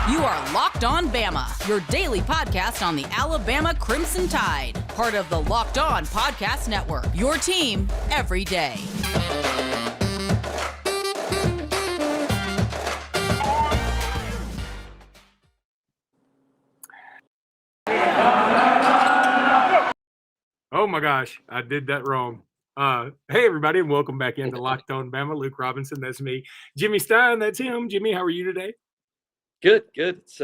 You are Locked On Bama, your daily podcast on the Alabama Crimson Tide. Part of the Locked On Podcast Network, your team every day. Oh my gosh, I did that wrong. Hey everybody, and welcome back into Locked On Bama. Luke Robinson, that's me. Jimmy Stein, that's him. Jimmy, how are you today? Good. It's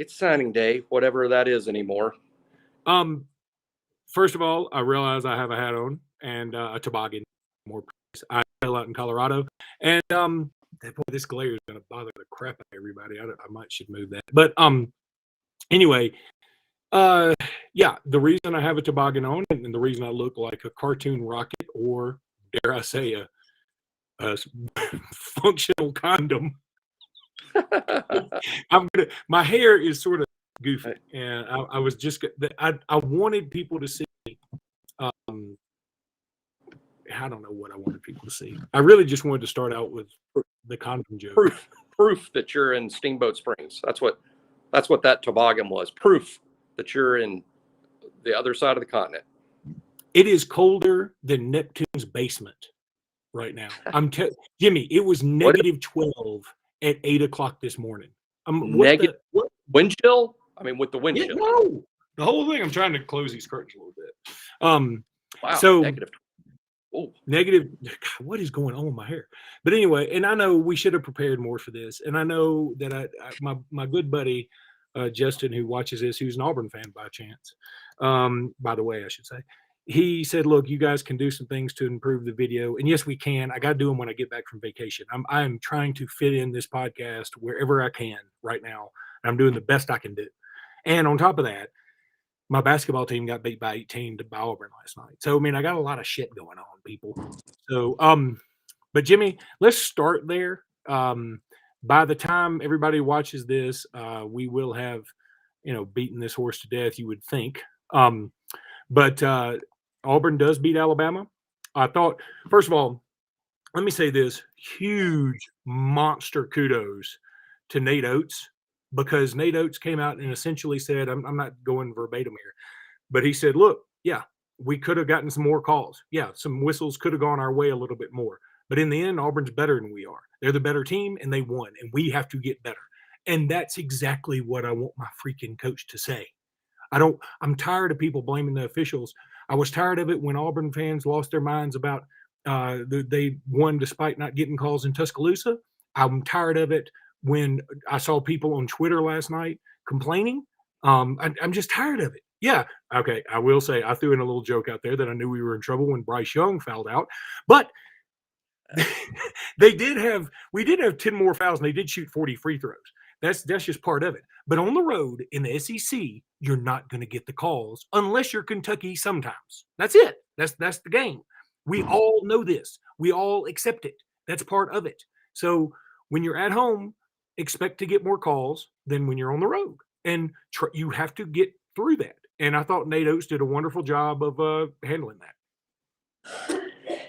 signing day, whatever that is anymore. First of all, I realize I have a hat on and a toboggan. More, I fell out in Colorado, and boy, this glare is going to bother the crap out of everybody. I might should move that, but anyway. Yeah, the reason I have a toboggan on and the reason I look like a cartoon rocket or, dare I say, a functional condom. My hair is sort of goofy, and I was just I wanted people to see. I don't know what I wanted people to see. I really just wanted to start out with the condom joke. Proof that you're in Steamboat Springs. That's what that toboggan was. Proof that you're in the other side of the continent. It is colder than Neptune's basement right now. Jimmy, it was negative 12 at 8 o'clock this morning. Negative wind chill? I mean, with the wind chill. No, the whole thing. I'm trying to close these curtains a little bit. Wow. So negative. Oh, negative. God, what is going on with my hair? But anyway, and I know we should have prepared more for this. And I know that my good buddy, Justin, who watches this, who's an Auburn fan by chance, by the way, I should say, he said, look, you guys can do some things to improve the video. And yes, we can. I got to do them when I get back from vacation. I'm trying to fit in this podcast wherever I can right now. I'm doing the best I can do. And on top of that, my basketball team got beat by 18 by Auburn last night. So, I mean, I got a lot of shit going on, people. So, but Jimmy, let's start there. By the time everybody watches this, we will have, beaten this horse to death, you would think. But Auburn does beat Alabama. I thought, first of all, let me say this, huge monster kudos to Nate Oates, because Nate Oates came out and essentially said, I'm not going verbatim here, but he said, look, yeah, we could have gotten some more calls. Yeah, some whistles could have gone our way a little bit more. But in the end, Auburn's better than we are. They're the better team, and they won, and we have to get better. And that's exactly what I want my freaking coach to say. I'm tired of people blaming the officials. I was tired of it when Auburn fans lost their minds about they won despite not getting calls in Tuscaloosa. I'm tired of it when I saw people on Twitter last night complaining. I'm just tired of it. Yeah, okay, I will say I threw in a little joke out there that I knew we were in trouble when Bryce Young fouled out, but we did have 10 more fouls, and they did shoot 40 free throws. That's just part of it. But on the road in the SEC, you're not going to get the calls unless you're Kentucky sometimes. That's it. That's the game. We all know this. We all accept it. That's part of it. So when you're at home, expect to get more calls than when you're on the road. And you have to get through that. And I thought Nate Oates did a wonderful job of handling that.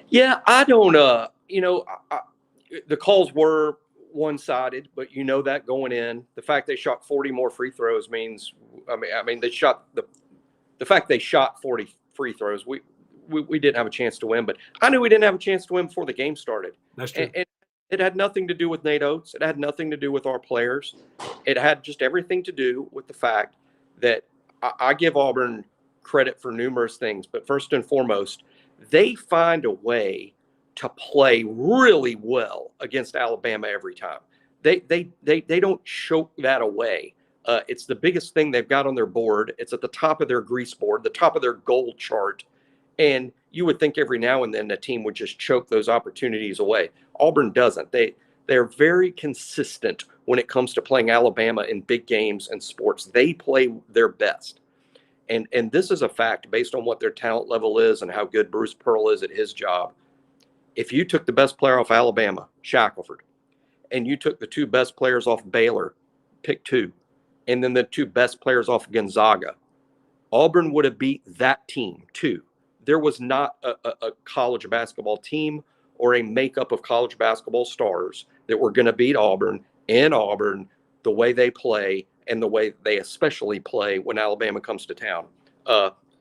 Yeah, I don't, the calls were one-sided, but that going in, the fact they shot 40 more free throws means, they shot the fact they shot 40 free throws, we didn't have a chance to win, but I knew we didn't have a chance to win before the game started. That's true. And it had nothing to do with Nate Oates. It had nothing to do with our players. It had just everything to do with the fact that I give Auburn credit for numerous things, but first and foremost, they find a way to play really well against Alabama every time. They don't choke that away. It's the biggest thing they've got on their board. It's at the top of their grease board, the top of their goal chart. And you would think every now and then a team would just choke those opportunities away. Auburn doesn't. They're very consistent when it comes to playing Alabama in big games and sports. They play their best. And this is a fact based on what their talent level is and how good Bruce Pearl is at his job. If you took the best player off Alabama, Shackelford, and you took the two best players off Baylor, pick two, and then the two best players off Gonzaga, Auburn would have beat that team too. There was not a college basketball team or a makeup of college basketball stars that were going to beat Auburn in Auburn the way they play and the way they especially play when Alabama comes to town.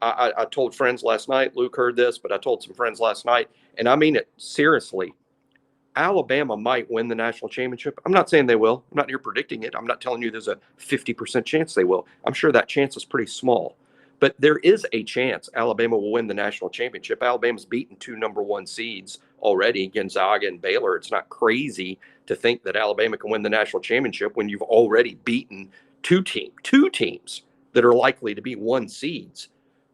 I told friends last night, Luke heard this, but I told some friends last night, and I mean it seriously. Alabama might win the national championship. I'm not saying they will. I'm not here predicting it. I'm not telling you there's a 50% chance they will. I'm sure that chance is pretty small. But there is a chance Alabama will win the national championship. Alabama's beaten 2 number 1 seeds already, Gonzaga and Baylor. It's not crazy to think that Alabama can win the national championship when you've already beaten two teams that are likely to be 1 seeds.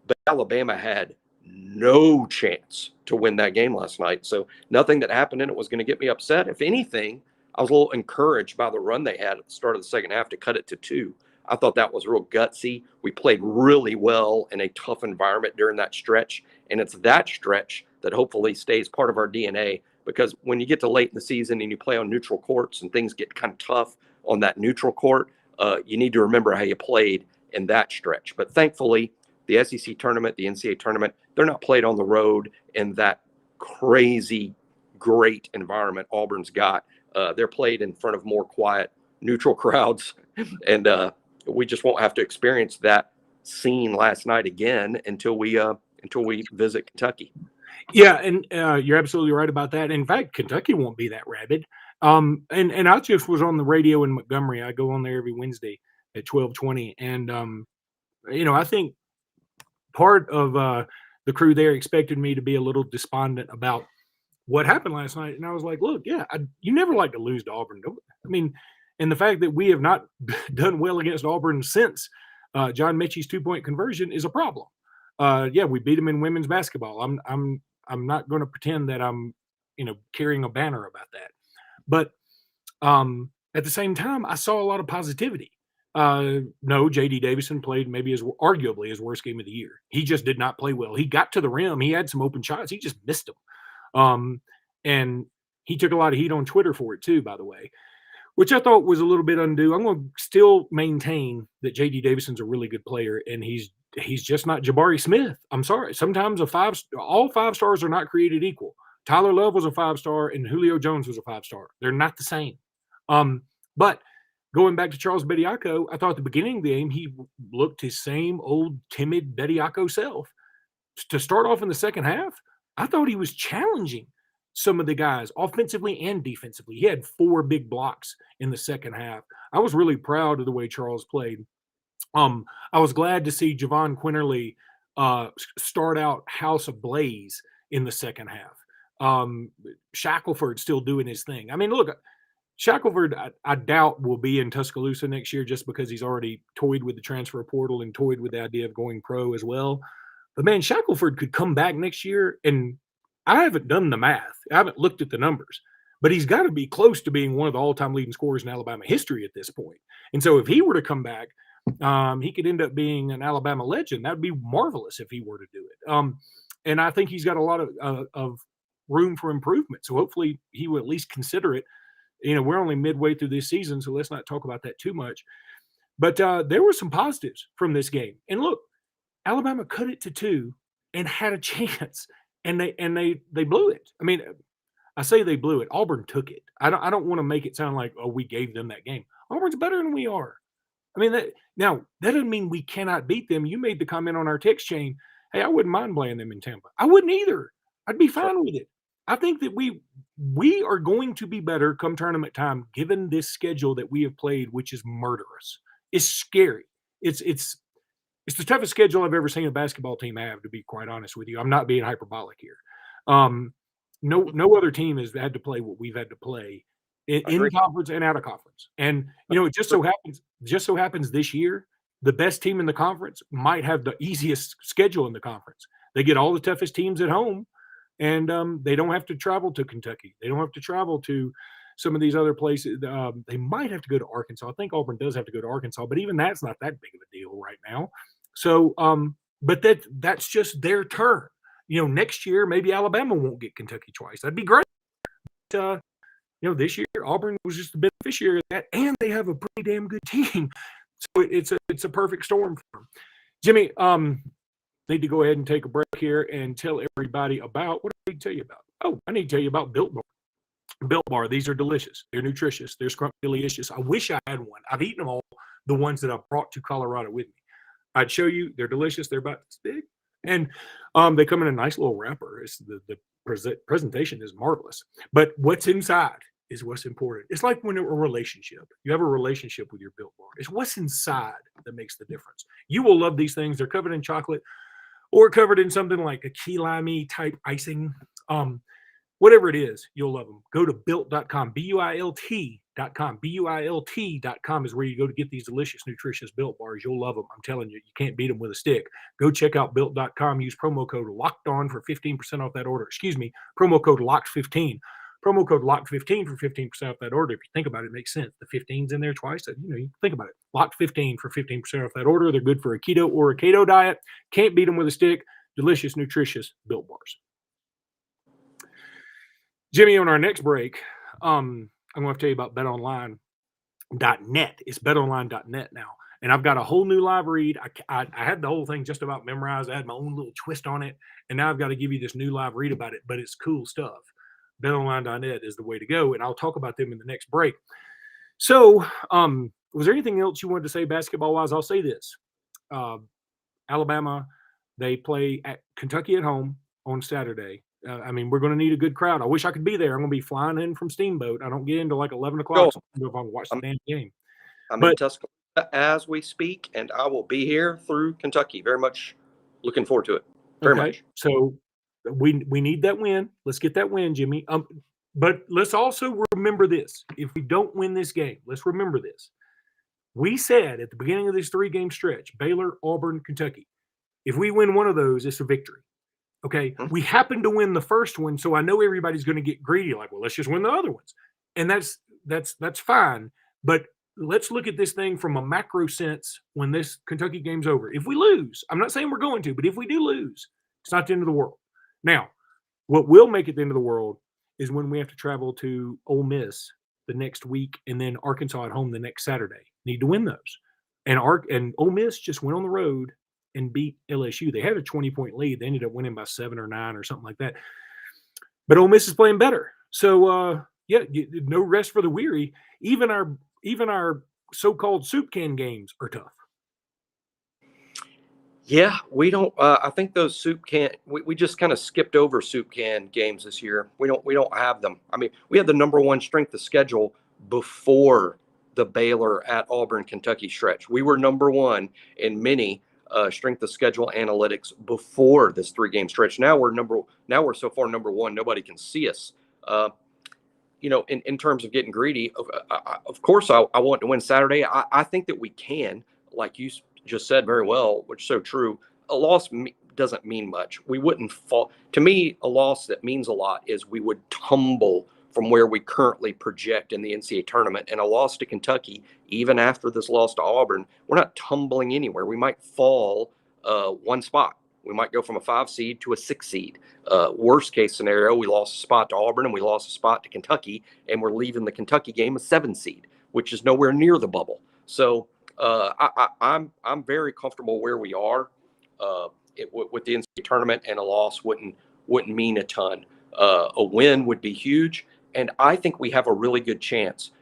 But Alabama had no chance to win that game last night. So nothing that happened in it was going to get me upset. If anything, I was a little encouraged by the run they had at the start of the second half to cut it to 2. I thought that was real gutsy. We played really well in a tough environment during that stretch. And it's that stretch that hopefully stays part of our DNA, because when you get to late in the season and you play on neutral courts and things get kind of tough on that neutral court, you need to remember how you played in that stretch. But thankfully, the SEC tournament, the NCAA tournament, they're not played on the road in that crazy, great environment Auburn's got. They're played in front of more quiet, neutral crowds. And we just won't have to experience that scene last night again until we visit Kentucky. Yeah, and you're absolutely right about that. In fact, Kentucky won't be that rabid. And I just was on the radio in Montgomery. I go on there every Wednesday at 12:20, and I think part of the crew there expected me to be a little despondent about what happened last night, and I was like, "Look, yeah, you never like to lose to Auburn, don't you? I mean, and the fact that we have not done well against Auburn since John Mechie's 2-point conversion is a problem. Yeah, we beat them in women's basketball. I'm not going to pretend that I'm carrying a banner about that, but at the same time, I saw a lot of positivity. No, J.D. Davison played maybe arguably his worst game of the year. He just did not play well. He got to the rim. He had some open shots. He just missed them. And he took a lot of heat on Twitter for it too, by the way, which I thought was a little bit undue. I'm going to still maintain that J.D. Davison's a really good player, and he's just not Jabari Smith. I'm sorry. Sometimes all 5 stars are not created equal. Tyler Love was a 5-star, and Julio Jones was a 5-star. They're not the same. But going back to Charles Bediako, I thought at the beginning of the game, he looked his same old timid Bediako self. To start off in the second half, I thought he was challenging some of the guys offensively and defensively. He had 4 big blocks in the second half. I was really proud of the way Charles played. I was glad to see Javon Quinterly start out house ablaze in the second half. Shackelford still doing his thing. I mean, look, Shackelford, I doubt will be in Tuscaloosa next year just because he's already toyed with the transfer portal and toyed with the idea of going pro as well. But man, Shackelford could come back next year, and I haven't done the math. I haven't looked at the numbers, but he's got to be close to being one of the all-time leading scorers in Alabama history at this point. And so if he were to come back, he could end up being an Alabama legend. That would be marvelous if he were to do it. And I think he's got a lot of room for improvement. So hopefully he will at least consider it. We're only midway through this season, so let's not talk about that too much. But there were some positives from this game. And look, Alabama cut it to 2 and had a chance, and they blew it. I mean, I say they blew it. Auburn took it. I don't want to make it sound like, oh, we gave them that game. Auburn's better than we are. I mean, that doesn't mean we cannot beat them. You made the comment on our text chain, hey, I wouldn't mind playing them in Tampa. I wouldn't either. I'd be fine with it. I think that we are going to be better come tournament time, given this schedule that we have played, which is murderous. It's scary. It's the toughest schedule I've ever seen a basketball team have, to be quite honest with you. I'm not being hyperbolic here. No other team has had to play what we've had to play in conference and out of conference. And it just so happens this year, the best team in the conference might have the easiest schedule in the conference. They get all the toughest teams at home. And they don't have to travel to Kentucky. They don't have to travel to some of these other places. They might have to go to Arkansas. I think Auburn does have to go to Arkansas, but even that's not that big of a deal right now. So, but that's just their turn. Next year, maybe Alabama won't get Kentucky twice. That'd be great. But, this year, Auburn was just the beneficiary of that, and they have a pretty damn good team. So it's a perfect storm for them. Jimmy, need to go ahead and take a break here and tell everybody about what I need to tell you about. Oh, I need to tell you about Built Bar. Built Bar. These are delicious. They're nutritious. They're scrumptious. I wish I had one. I've eaten them all, the ones that I brought to Colorado with me. I'd show you. They're delicious. They're about this big. And they come in a nice little wrapper. It's the presentation is marvelous. But what's inside is what's important. It's like when a relationship. You have a relationship with your Built Bar. It's what's inside that makes the difference. You will love these things. They're covered in chocolate or covered in something like a key limey type icing. Whatever it is, you'll love them. Go to built.com, BUILT.com. BUILT.com is where you go to get these delicious, nutritious Built Bars. You'll love them. I'm telling you, you can't beat them with a stick. Go check out built.com. Use promo code LOCKEDON for 15% off that order. Excuse me, promo code LOCKED15. Promo code LOCKED15 for 15% off that order. If you think about it, it makes sense. The 15's in there twice. So, you think about it. LOCKED15 for 15% off that order. They're good for a keto or a keto diet. Can't beat them with a stick. Delicious, nutritious Built Bars. Jimmy, on our next break, I'm going to tell you about betonline.net. It's betonline.net now. And I've got a whole new live read. I had the whole thing just about memorized. I had my own little twist on it. And now I've got to give you this new live read about it. But it's cool stuff. Betonline.net is the way to go. And I'll talk about them in the next break. So was there anything else you wanted to say basketball-wise? I'll say this. Alabama, they play at Kentucky at home on Saturday. We're going to need a good crowd. I wish I could be there. I'm going to be flying in from Steamboat. I don't get into like 11 o'clock. So I can watch the damn game. I'm in Tuscaloosa as we speak, and I will be here through Kentucky. Very much looking forward to it. Very much. So we need that win. Let's get that win, Jimmy. But let's also remember this. If we don't win this game, let's remember this. We said at the beginning of this 3-game stretch, Baylor, Auburn, Kentucky, if we win one of those, it's a victory. Okay, we happen to win the first one, so I know everybody's going to get greedy. Like, well, let's just win the other ones, and that's fine. But let's look at this thing from a macro sense. When this Kentucky game's over, if we lose, I'm not saying we're going to, but if we do lose, it's not the end of the world. Now, what will make it the end of the world is when we have to travel to Ole Miss the next week, and then Arkansas at home the next Saturday. Need to win those, and Ole Miss just went on the road and beat LSU. They had a 20-point lead. They ended up winning by 7 or 9 or something like that. But Ole Miss is playing better. So, no rest for the weary. Even our so-called soup can games are tough. Yeah, we don't. I think those soup can. We just kind of skipped over soup can games this year. We don't have them. I mean, we had the number one strength of schedule before the Baylor at Auburn, Kentucky stretch. We were number one in many strength of schedule analytics before this 3-game stretch. Now we're so far number one, nobody can see us. In terms of getting greedy, of course I want to win Saturday. I think that we can, like you just said very well, which is so true. A loss doesn't mean much. We wouldn't fall. To me, a loss that means a lot is we would tumble from where we currently project in the NCAA tournament. And a loss to Kentucky, even after this loss to Auburn, we're not tumbling anywhere. We might fall one spot. We might go from a 5 seed to a 6 seed. Worst case scenario, we lost a spot to Auburn and we lost a spot to Kentucky, and we're leaving the Kentucky game a 7 seed, which is nowhere near the bubble. So I'm very comfortable where we are with the NCAA tournament, and a loss wouldn't mean a ton. A win would be huge. And I think we have a really good chance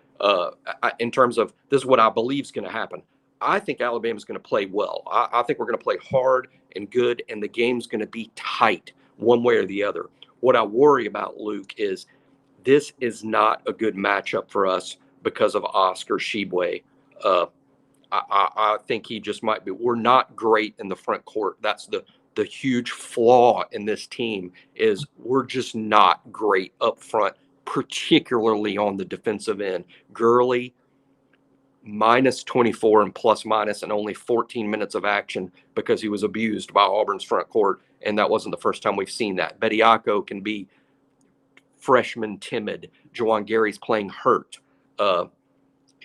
in terms of this is what I believe is going to happen. I think Alabama's going to play well. I think we're going to play hard and good, and the game's going to be tight one way or the other. What I worry about, Luke, is this is not a good matchup for us because of Oscar Tshiebwe. I think he just might be. We're not great in the front court. That's the huge flaw in this team is we're just not great up front, particularly on the defensive end. Gurley, minus 24 and plus minus and only 14 minutes of action because he was abused by Auburn's front court, and that wasn't the first time we've seen that. Bediako can be freshman timid. Juwan Gary's playing hurt.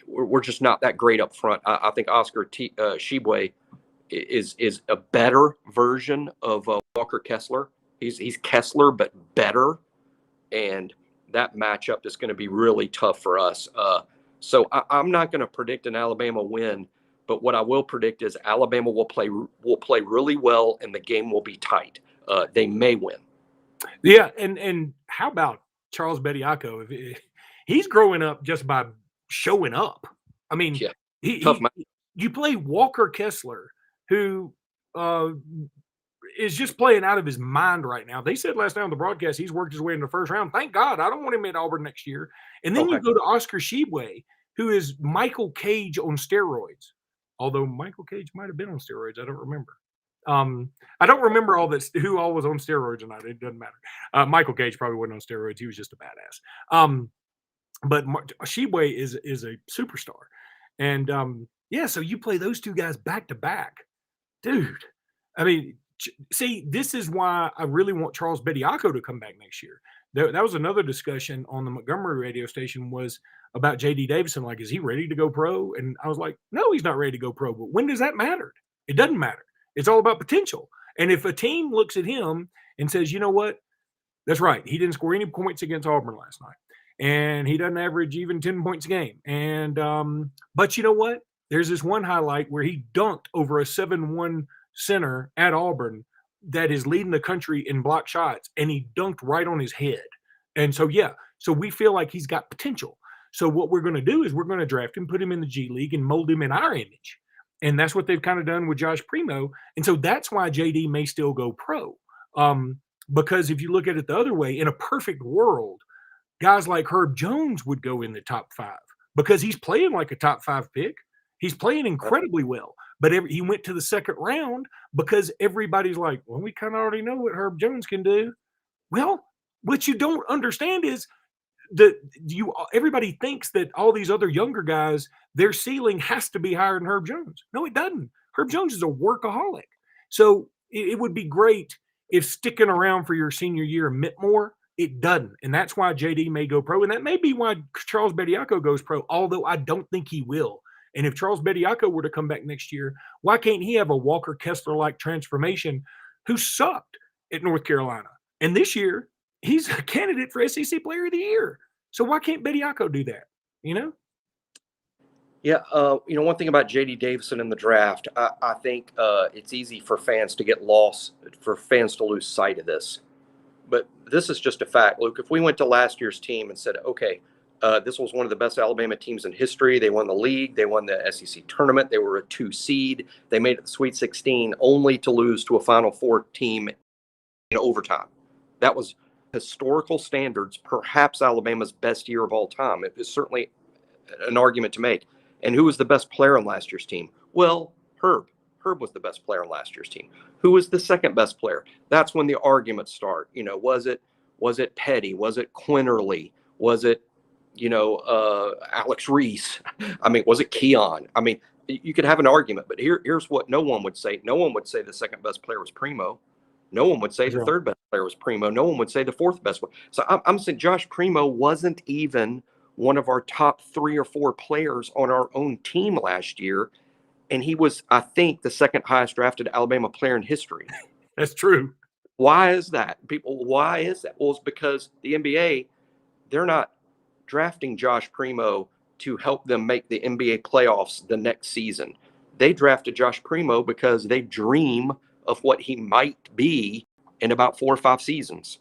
We're just not that great up front. I think Oscar Tshiebwe is a better version of Walker Kessler. He's Kessler, but better. And that matchup is going to be really tough for us. So I'm not going to predict an Alabama win, but what I will predict is Alabama will play really well, and the game will be tight. They may win. Yeah, and how about Charles Bediako, he's growing up just by showing up. I mean, Tough man. you play Walker Kessler, who is just playing out of his mind right now. They said last night on the broadcast he's worked his way into the first round. Thank God. I don't want him at Auburn next year. And then you go to Oscar Shibwe, who is Michael Cage on steroids. Although Michael Cage might have been on steroids. I don't remember. I don't remember all this, who all was on steroids or not. It doesn't matter. Michael Cage probably wasn't on steroids. He was just a badass. But Shibwe is a superstar. And so you play those two guys back to back. Dude, I mean, see, this is why I really want Charles Bediako to come back next year. That was another discussion on the Montgomery radio station, was about J.D. Davison. Like, is he ready to go pro? And I was like, no, he's not ready to go pro. But when does that matter? It doesn't matter. It's all about potential. And if a team looks at him and says, you know what? That's right. He didn't score any points against Auburn last night. And he doesn't average even 10 points a game. And but you know what? There's this one highlight where he dunked over a 7-1 center at Auburn that is leading the country in block shots, and he dunked right on his head. And so, so we feel like he's got potential. So what we're going to do is we're going to draft him, put him in the G League, and mold him in our image. And that's what they've kind of done with Josh Primo. And so that's why JD may still go pro. Because if you look at it the other way, in a perfect world, guys like Herb Jones would go in the top 5 because he's playing like a top 5 pick. He's playing incredibly well. But he went to the second round because everybody's like, well, we kind of already know what Herb Jones can do. Well, what you don't understand is that everybody thinks that all these other younger guys, their ceiling has to be higher than Herb Jones. No, it doesn't. Herb Jones is a workaholic. So it would be great if sticking around for your senior year meant more. It doesn't. And that's why JD may go pro. And that may be why Charles Bediako goes pro, although I don't think he will. And if Charles Bediako were to come back next year, why can't he have a Walker Kessler-like transformation who sucked at North Carolina? And this year, he's a candidate for SEC Player of the Year. So why can't Bediako do that? You know? Yeah. One thing about J.D. Davison in the draft, I think it's easy for fans to get lost, for fans to lose sight of this. But this is just a fact, Luke. If we went to last year's team and said, okay, this was one of the best Alabama teams in history. They won the league. They won the SEC tournament. They were a 2 seed. They made it the Sweet 16 only to lose to a Final Four team in overtime. That was historical standards, perhaps Alabama's best year of all time. It is certainly an argument to make. And who was the best player on last year's team? Well, Herb. Herb was the best player on last year's team. Who was the second best player? That's when the arguments start. Was it Petty? Was it Quinterly? Was it Alex Reese? I mean, was it Keon? I mean, you could have an argument, but here's what no one would say. No one would say the second best player was Primo. No one would say the third best player was Primo. No one would say the fourth best one. So I'm saying Josh Primo wasn't even one of our top 3 or 4 players on our own team last year. And he was, I think, the second highest drafted Alabama player in history. That's true. Why is that? Why is that? Well, it's because the NBA, they're not drafting Josh Primo to help them make the NBA playoffs the next season. They drafted Josh Primo because they dream of what he might be in about 4 or 5 seasons.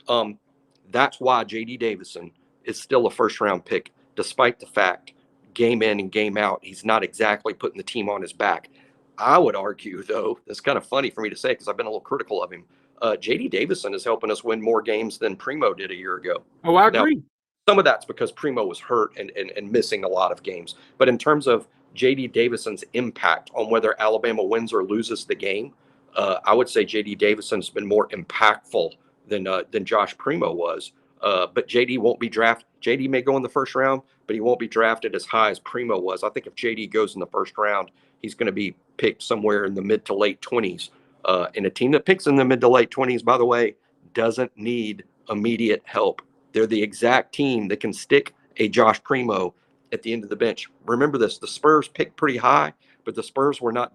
That's why J.D. Davison is still a first-round pick, despite the fact, game in and game out, he's not exactly putting the team on his back. I would argue, though, it's kind of funny for me to say because I've been a little critical of him. J.D. Davison is helping us win more games than Primo did a year ago. Oh, I agree. Now, some of that's because Primo was hurt and missing a lot of games. But in terms of J.D. Davison's impact on whether Alabama wins or loses the game, I would say J.D. Davison's been more impactful than Josh Primo was. But J.D. won't be drafted. J.D. may go in the first round, but he won't be drafted as high as Primo was. I think if J.D. goes in the first round, he's going to be picked somewhere in the mid to late 20s. And a team that picks in the mid to late 20s, by the way, doesn't need immediate help. They're the exact team that can stick a Josh Primo at the end of the bench. Remember this, the Spurs picked pretty high, but the Spurs were not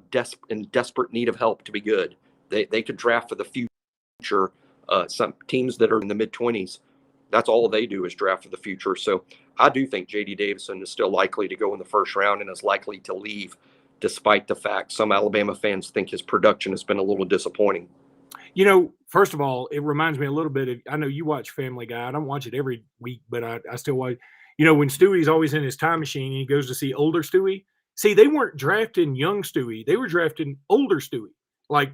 in desperate need of help to be good. They could draft for the future. Some teams that are in the mid-20s, that's all they do is draft for the future. So I do think J.D. Davison is still likely to go in the first round and is likely to leave, despite the fact some Alabama fans think his production has been a little disappointing. First of all, it reminds me a little bit of, I know you watch Family Guy. I don't watch it every week, but I still watch, when Stewie's always in his time machine and he goes to see older Stewie. See, they weren't drafting young Stewie. They were drafting older Stewie.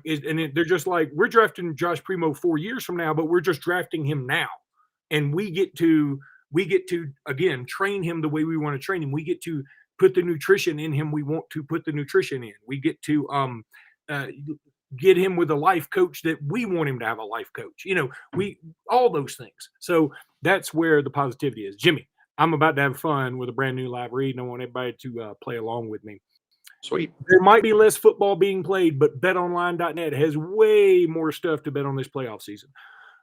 They're just like, we're drafting Josh Primo 4 years from now, but we're just drafting him now. And we get to, again, train him the way we want to train him. We get to put the nutrition in him we want to put the nutrition in. We get to get him with a life coach that we want him to have a life coach. All those things. So that's where the positivity is. Jimmy, I'm about to have fun with a brand new live read, and I want everybody to play along with me. Sweet. There might be less football being played, but betonline.net has way more stuff to bet on this playoff season.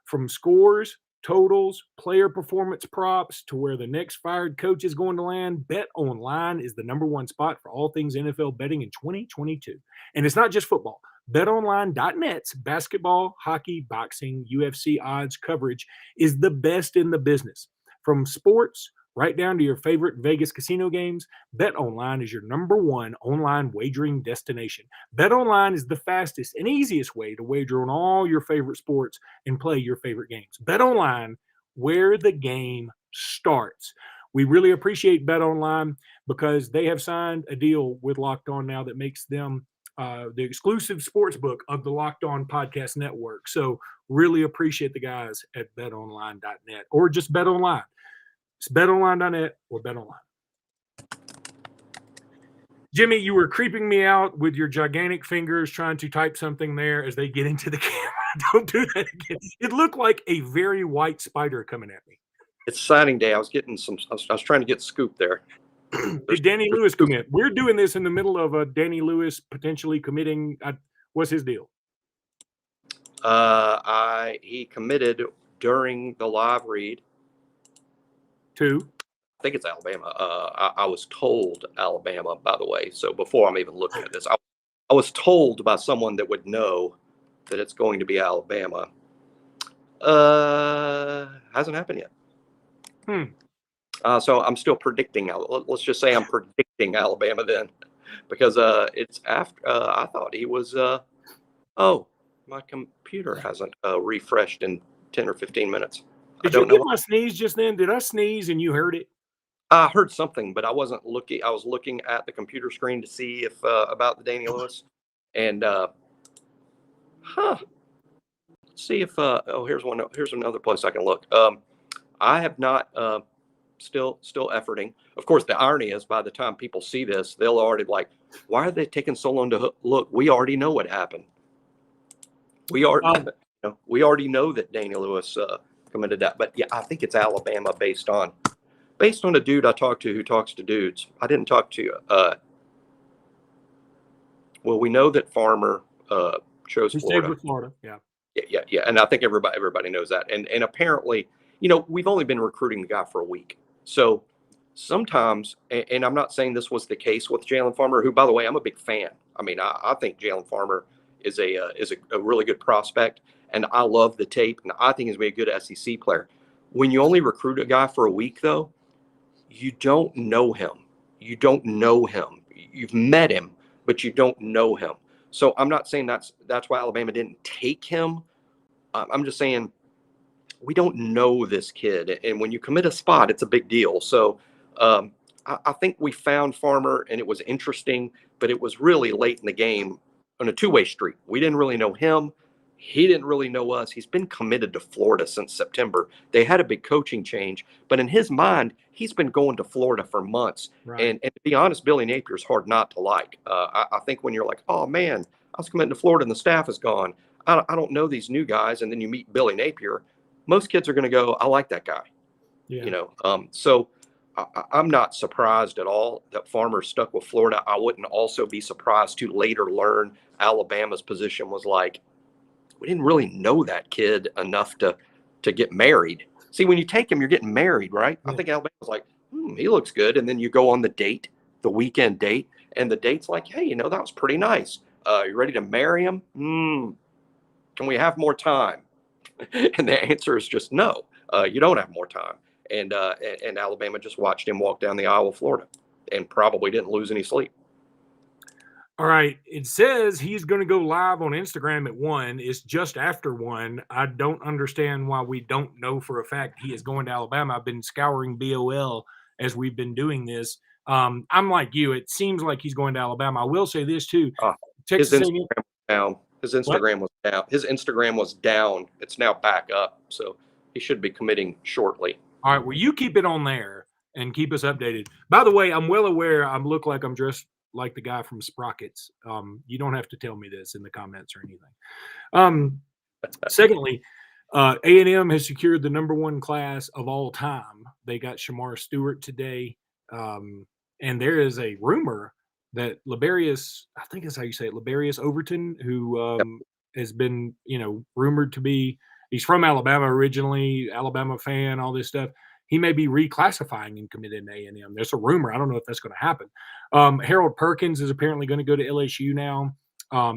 From scores, totals, player performance props, to where the next fired coach is going to land, BetOnline is the number one spot for all things NFL betting in 2022. And it's not just football. BetOnline.net's basketball, hockey, boxing, UFC odds coverage is the best in the business. From sports right down to your favorite Vegas casino games, BetOnline is your number one online wagering destination. BetOnline is the fastest and easiest way to wager on all your favorite sports and play your favorite games. BetOnline, where the game starts. We really appreciate BetOnline because they have signed a deal with Locked On now that makes them the exclusive sports book of the Locked On Podcast Network. So really appreciate the guys at betonline.net or just BetOnline. It's betonline.net or BetOnline. Jimmy, you were creeping me out with your gigantic fingers trying to type something there as they get into the camera. Don't do that again. It looked like a very white spider coming at me. It's signing day. I was trying to get Scoop there. Did Danny Lewis commit? We're doing this in the middle of Danny Lewis potentially committing. What's his deal? He committed during the live read. To? I think it's Alabama. I was told Alabama, by the way. So before I'm even looking at this, I was told by someone that would know that it's going to be Alabama. Hasn't happened yet. So I'm still predicting. Let's just say I'm predicting Alabama then, because it's after. I thought he was. My computer hasn't refreshed in 10 or 15 minutes. Did you get my sneeze just then? Did I sneeze and you heard it? I heard something, but I wasn't looking. I was looking at the computer screen to see if about the Danny Lewis, and let's see if here's another place I can look. I have not. Still efforting. Of course, the irony is by the time people see this, they'll already be like, why are they taking so long to look? We already know what happened. We already know that Danny Lewis committed that. But yeah, I think it's Alabama based on a dude I talked to who talks to dudes. I didn't talk to well, we know that Farmer chose He Florida. stayed with Florida. Yeah. Yeah. And I think everybody knows that. And apparently, we've only been recruiting the guy for a week. So sometimes, and I'm not saying this was the case with Jalen Farmer, who, by the way, I'm a big fan. I mean, I think Jalen Farmer is a really good prospect, and I love the tape, and I think he's going to be a good SEC player. When you only recruit a guy for a week, though, you don't know him. You don't know him. You've met him, but you don't know him. So I'm not saying that's why Alabama didn't take him. I'm just saying we don't know this kid. And when you commit a spot, it's a big deal. So I think we found Farmer, and it was interesting, but it was really late in the game on a two-way street. We didn't really know him. He didn't really know us. He's been committed to Florida since September. They had a big coaching change, but in his mind, he's been going to Florida for months. Right. And to be honest, Billy Napier's hard not to like. I think when you're like, oh man, I was committing to Florida and the staff is gone. I don't know these new guys. And then you meet Billy Napier. Most kids are going to go, I like that guy. Yeah. So I'm not surprised at all that Farmer stuck with Florida. I wouldn't also be surprised to later learn Alabama's position was like, we didn't really know that kid enough to get married. See, when you take him, you're getting married, right? Yeah. I think Alabama's like, he looks good. And then you go on the weekend date, and the date's like, hey, that was pretty nice. You ready to marry him? Can we have more time? And the answer is just no. You don't have more time. And Alabama just watched him walk down the aisle of Florida and probably didn't lose any sleep. All right. It says he's going to go live on Instagram at 1. It's just after 1. I don't understand why we don't know for a fact he is going to Alabama. I've been scouring BOL as we've been doing this. I'm like you. It seems like he's going to Alabama. I will say this too. His Texas Instagram was down. His Instagram was down. His Instagram was down. It's now back up. So he should be committing shortly. All right. Well, you keep it on there and keep us updated. By the way, I'm well aware I look like I'm dressed like the guy from Sprockets. You don't have to tell me this in the comments or anything. Secondly, A&M has secured the #1 class of all time. They got Shamar Stewart today. And there is a rumor that Liberius, I think that's how you say it, Liberius Overton, who has been, rumored to be, he's from Alabama originally, Alabama fan, all this stuff. He may be reclassifying and committed to A&M. There's a rumor. I don't know if that's going to happen. Harold Perkins is apparently going to go to LSU now.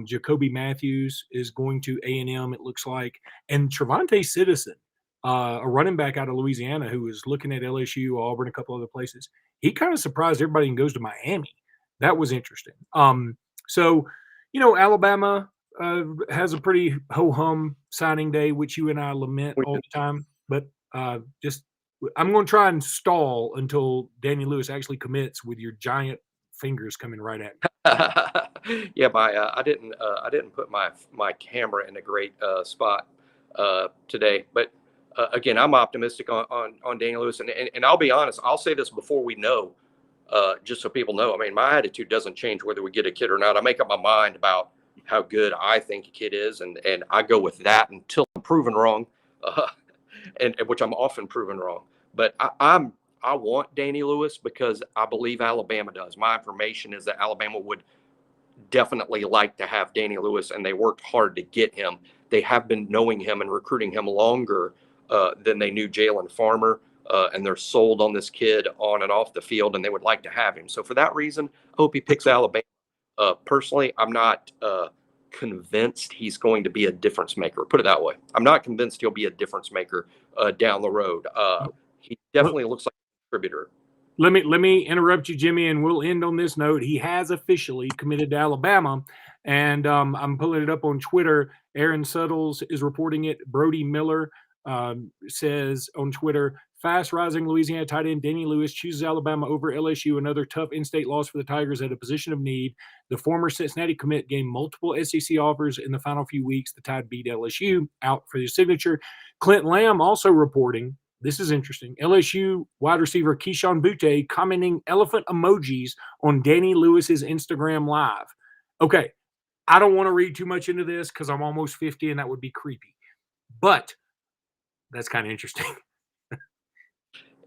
Jacoby Matthews is going to A&M, it looks like. And Trevante Citizen, a running back out of Louisiana who was looking at LSU, Auburn, a couple other places. He kind of surprised everybody and goes to Miami. That was interesting. So, Alabama has a pretty ho-hum signing day, which you and I lament all the time. But I'm going to try and stall until Daniel Lewis actually commits with your giant fingers coming right at me. Yeah, I didn't put my camera in a great spot today, but again, I'm optimistic on Daniel Lewis, and I'll be honest. I'll say this before we know, just so people know. I mean, my attitude doesn't change whether we get a kid or not. I make up my mind about how good I think a kid is, and I go with that until I'm proven wrong, and which I'm often proven wrong. But I want Danny Lewis because I believe Alabama does. My information is that Alabama would definitely like to have Danny Lewis, and they worked hard to get him. They have been knowing him and recruiting him longer than they knew Jalen Farmer, and they're sold on this kid on and off the field, and they would like to have him. So for that reason, I hope he picks Alabama. Personally, I'm not convinced he's going to be a difference maker. Put it that way. I'm not convinced he'll be a difference maker down the road. He definitely looks like a contributor. Let me interrupt you, Jimmy, and we'll end on this note. He has officially committed to Alabama, and I'm pulling it up on Twitter. Aaron Suttles is reporting it. Brody Miller says on Twitter, fast-rising Louisiana tight end Danny Lewis chooses Alabama over LSU, another tough in-state loss for the Tigers at a position of need. The former Cincinnati commit gained multiple SEC offers in the final few weeks. The Tide beat LSU out for his signature. Clint Lamb also reporting, this is interesting, LSU wide receiver Keyshawn Butte commenting elephant emojis on Danny Lewis's Instagram Live. Okay, I don't want to read too much into this because I'm almost 50 and that would be creepy. But that's kind of interesting.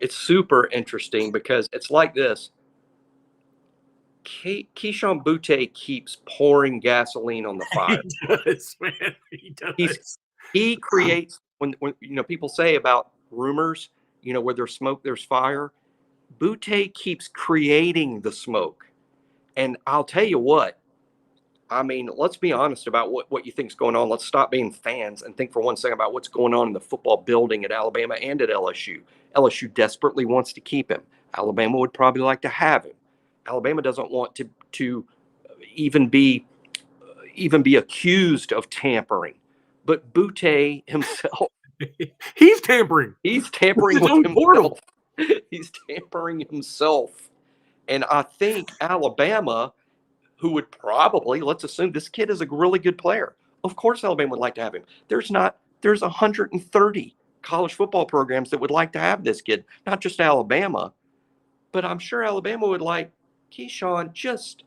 It's super interesting because it's like this. Keyshawn Butte keeps pouring gasoline on the fire. He does, man. He does. He creates, when people say about rumors, where there's smoke, there's fire. Butte keeps creating the smoke. And I'll tell you what, I mean, let's be honest about what you think's going on. Let's stop being fans and think for one second about what's going on in the football building at Alabama and at LSU. LSU desperately wants to keep him. Alabama would probably like to have him. Alabama doesn't want to even be accused of tampering. But Butte himself, he's tampering. He's tampering with himself. Portal. He's tampering himself. And I think Alabama, who would probably, let's assume this kid is a really good player. Of course, Alabama would like to have him. There's 130 college football programs that would like to have this kid, not just Alabama, but I'm sure Alabama would like Keyshawn. Just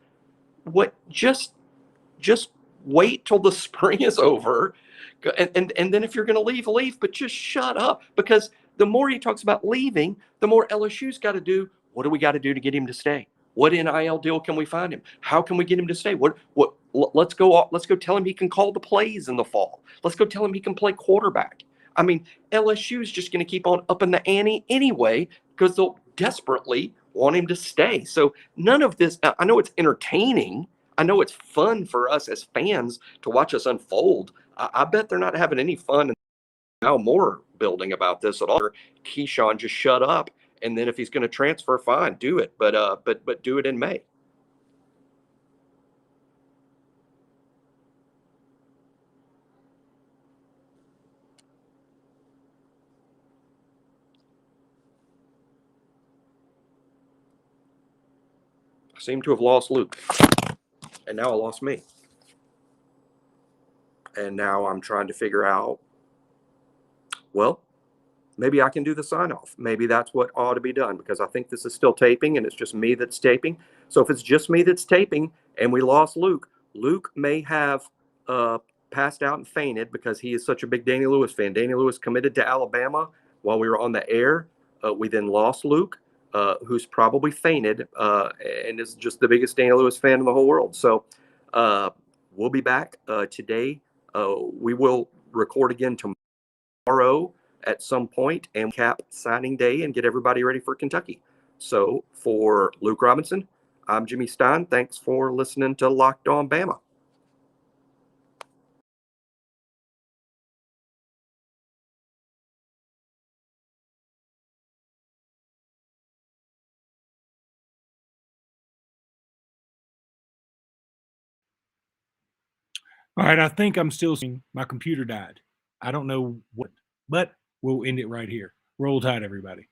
wait till the spring is over. And then if you're going to leave, but just shut up, because the more he talks about leaving, the more LSU's got to do. What do we got to do to get him to stay? What NIL deal can we find him? How can we get him to stay? Let's go tell him he can call the plays in the fall. Let's go tell him he can play quarterback. I mean, LSU's just going to keep on upping the ante anyway because they'll desperately want him to stay. So none of this, I know it's entertaining. I know it's fun for us as fans to watch us unfold. I bet they're not having any fun in Al Moore building about this at all. Keyshawn, just shut up. And then if he's going to transfer, fine, do it. But do it in May. seem to have lost Luke. And now I lost me. And now I'm trying to figure out, well, maybe I can do the sign off. Maybe that's what ought to be done, because I think this is still taping and it's just me that's taping. So if it's just me that's taping and we lost Luke, Luke may have passed out and fainted because he is such a big Danny Lewis fan. Danny Lewis committed to Alabama while we were on the air. We then lost Luke, who's probably fainted and is just the biggest Danny Lewis fan in the whole world. So we'll be back today. We will record again tomorrow at some point and cap signing day and get everybody ready for Kentucky. So for Luke Robinson, I'm Jimmy Stein. Thanks for listening to Locked On Bama. All right, I think I'm still seeing my computer died. I don't know what, but we'll end it right here. Roll Tide, everybody.